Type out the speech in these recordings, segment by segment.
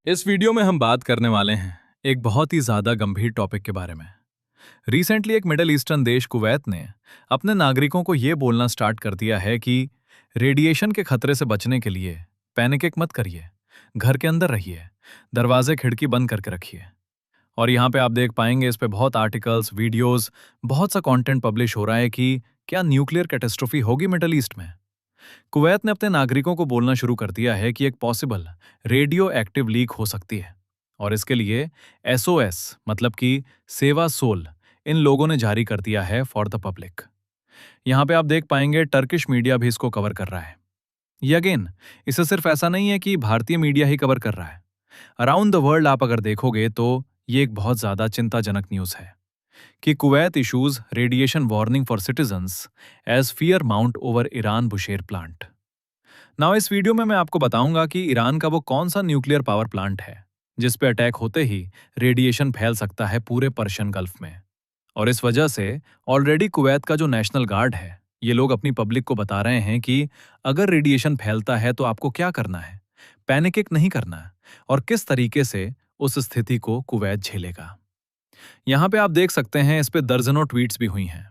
इस वीडियो में हम बात करने वाले हैं एक बहुत ही ज्यादा गंभीर टॉपिक के बारे में। रिसेंटली एक मिडिल ईस्टर्न देश कुवैत ने अपने नागरिकों को ये बोलना स्टार्ट कर दिया है कि रेडिएशन के खतरे से बचने के लिए पैनिक मत करिए, घर के अंदर रहिए, दरवाजे खिड़की बंद करके रखिए। और यहाँ पे आप देख पाएंगे इस पे बहुत आर्टिकल्स, वीडियोस, बहुत सा कंटेंट पब्लिश हो रहा है कि क्या न्यूक्लियर कैटेस्ट्रोफी होगी मिडिल ईस्ट में। कुवैत ने अपने नागरिकों को बोलना शुरू कर दिया है कि एक पॉसिबल रेडियो एक्टिव लीक हो सकती है और इसके लिए एसओएस मतलब कि सेवा सोल इन लोगों ने जारी कर दिया है फॉर द पब्लिक। यहां पे आप देख पाएंगे टर्किश मीडिया भी इसको कवर कर रहा है। ये अगेन, इसे सिर्फ ऐसा नहीं है कि भारतीय मीडिया ही कवर कर रहा है। अराउंड द वर्ल्ड आप अगर देखोगे तो ये एक बहुत ज्यादा चिंताजनक न्यूज है कि Kuwait issues radiation warning for citizens as fear mount over Iran Bushehr plant. Now इस वीडियो में मैं आपको बताऊंगा कि ईरान का वो कौन सा न्यूक्लियर पावर प्लांट है जिस पे अटैक होते ही रेडिएशन फैल सकता है पूरे पर्शियन गल्फ में। और इस वजह से ऑलरेडी कुवैत का जो नेशनल गार्ड है, ये लोग अपनी पब्लिक को बता रहे हैं कि अगर रेडिएशन फैलता है तो आपको क्या करना है, पैनिक नहीं करना है, और किस तरीके से उस स्थिति को कुवैत झेलेगा। यहाँ पे आप देख सकते हैं इस पे दर्जनों ट्वीट्स भी हुई हैं।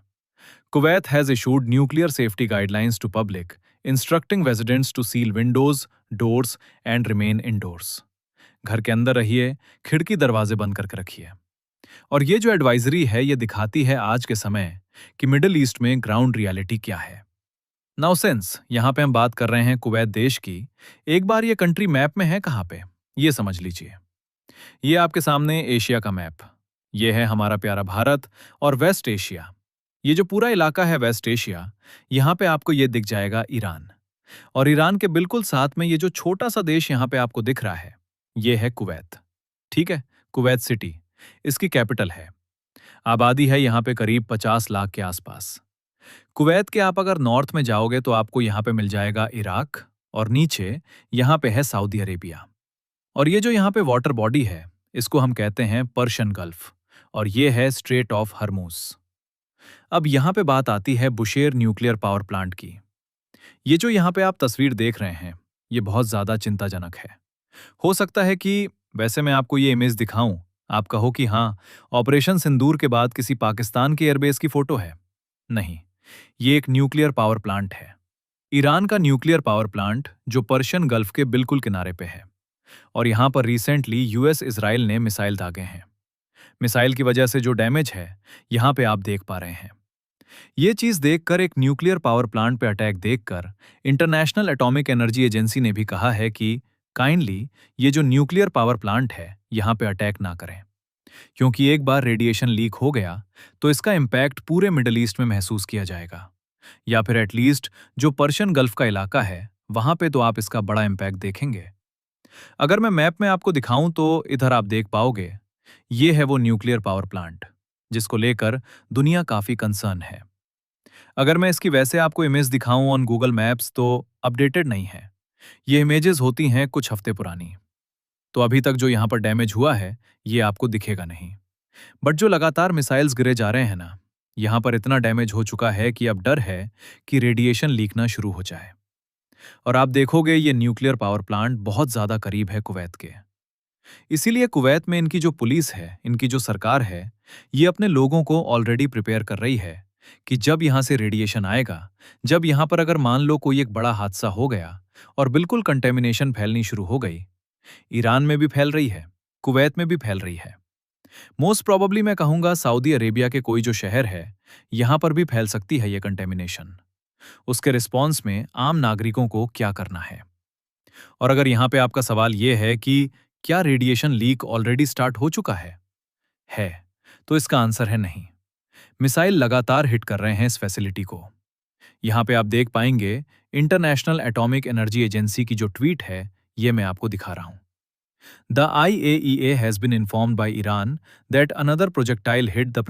Kuwait has issued nuclear safety guidelines to public instructing residents to seal windows, doors and remain indoors. घर के अंदर रहिए, खिड़की दरवाजे बंद करके रखिए। और ये जो एडवाइजरी है ये दिखाती है आज के समय कि मिडिल ईस्ट में ग्राउंड रियलिटी क्या है। नाउ सिंस यहाँ पे हम बात कर रहे हैं कुवैत देश की, एक बार ये कंट्री मैप में है कहाँ पे, ये समझ लीजिए। ये आपके सामने एशिया का मैप, ये है हमारा प्यारा भारत और वेस्ट एशिया। ये जो पूरा इलाका है वेस्ट एशिया, यहाँ पे आपको ये दिख जाएगा ईरान। और ईरान के बिल्कुल साथ में ये जो छोटा सा देश यहाँ पे आपको दिख रहा है, ये है कुवैत। ठीक है, कुवैत सिटी इसकी कैपिटल है। आबादी है यहाँ पे करीब 50 लाख के आसपास। कुवैत के आप अगर नॉर्थ में जाओगे तो आपको यहाँ पे मिल जाएगा इराक, और नीचे यहाँ पे है सऊदी अरेबिया। और ये जो यहाँ पे वाटर बॉडी है इसको हम कहते हैं पर्शियन गल्फ, और ये है स्ट्रेट ऑफ हर्मुज। अब यहाँ पे बात आती है बुशेर न्यूक्लियर पावर प्लांट की। ये जो यहाँ पे आप तस्वीर देख रहे हैं ये बहुत ज्यादा चिंताजनक है। हो सकता है कि वैसे मैं आपको ये इमेज दिखाऊं, आप कहो कि हाँ, ऑपरेशन सिंदूर के बाद किसी पाकिस्तान के एयरबेस की फोटो है। नहीं, ये एक न्यूक्लियर पावर प्लांट है। ईरान का न्यूक्लियर पावर प्लांट जो पर्शियन गल्फ के बिल्कुल किनारे पे है। और यहां पर रिसेंटली यूएस इजराइल ने मिसाइल दागे हैं। मिसाइल की वजह से जो डैमेज है यहां पे आप देख पा रहे हैं। ये चीज देखकर, एक न्यूक्लियर पावर प्लांट पे अटैक देखकर, इंटरनेशनल एटॉमिक एनर्जी एजेंसी ने भी कहा है कि काइंडली ये जो न्यूक्लियर पावर प्लांट है यहां पे अटैक ना करें, क्योंकि एक बार रेडिएशन लीक हो गया तो इसका इम्पैक्ट पूरे मिडिल ईस्ट में महसूस किया जाएगा, या फिर एटलीस्ट जो पर्शियन गल्फ का इलाका है वहां पे तो आप इसका बड़ा इम्पैक्ट देखेंगे। अगर मैं मैप में आपको दिखाऊं तो इधर आप देख पाओगे, ये है वो न्यूक्लियर पावर प्लांट जिसको लेकर दुनिया काफी कंसर्न है। अगर मैं इसकी वैसे आपको इमेज दिखाऊं ऑन गूगल मैप्स तो अपडेटेड नहीं है, ये इमेजेस होती हैं कुछ हफ्ते पुरानी। तो अभी तक जो यहां पर डैमेज हुआ है ये आपको दिखेगा नहीं, बट जो लगातार मिसाइल्स गिरे जा रहे हैं ना, यहां पर इतना डैमेज हो चुका है कि अब डर है कि रेडिएशन लीक ना शुरू हो जाए। और आप देखोगे ये न्यूक्लियर पावर प्लांट बहुत ज्यादा करीब है कुवैत के। इसीलिए कुवैत में इनकी जो पुलिस है, इनकी जो सरकार है, ये अपने लोगों को ऑलरेडी प्रिपेयर कर रही है कि जब यहां से रेडिएशन आएगा, जब यहां पर अगर मान लो कोई एक बड़ा हादसा हो गया और बिल्कुल कंटेमिनेशन फैलनी शुरू हो गई, ईरान में भी फैल रही है, कुवैत में भी फैल रही है, मोस्ट प्रोबेबली मैं कहूंगा सऊदी अरेबिया के कोई जो शहर है यहां पर भी फैल सकती है ये कंटेमिनेशन। उसके रिस्पॉन्स में आम नागरिकों को क्या करना है? और अगर यहां पे आपका सवाल यह है कि क्या रेडिएशन लीक ऑलरेडी स्टार्ट हो चुका है, तो इसका आंसर है नहीं। मिसाइल लगातार हिट कर रहे हैं इस फैसिलिटी को। यहां पे आप देख पाएंगे इंटरनेशनल एटॉमिक एनर्जी एजेंसी की जो ट्वीट है ये मैं आपको दिखा रहा हूं। The IAEA has been informed by Iran that another projectile hit the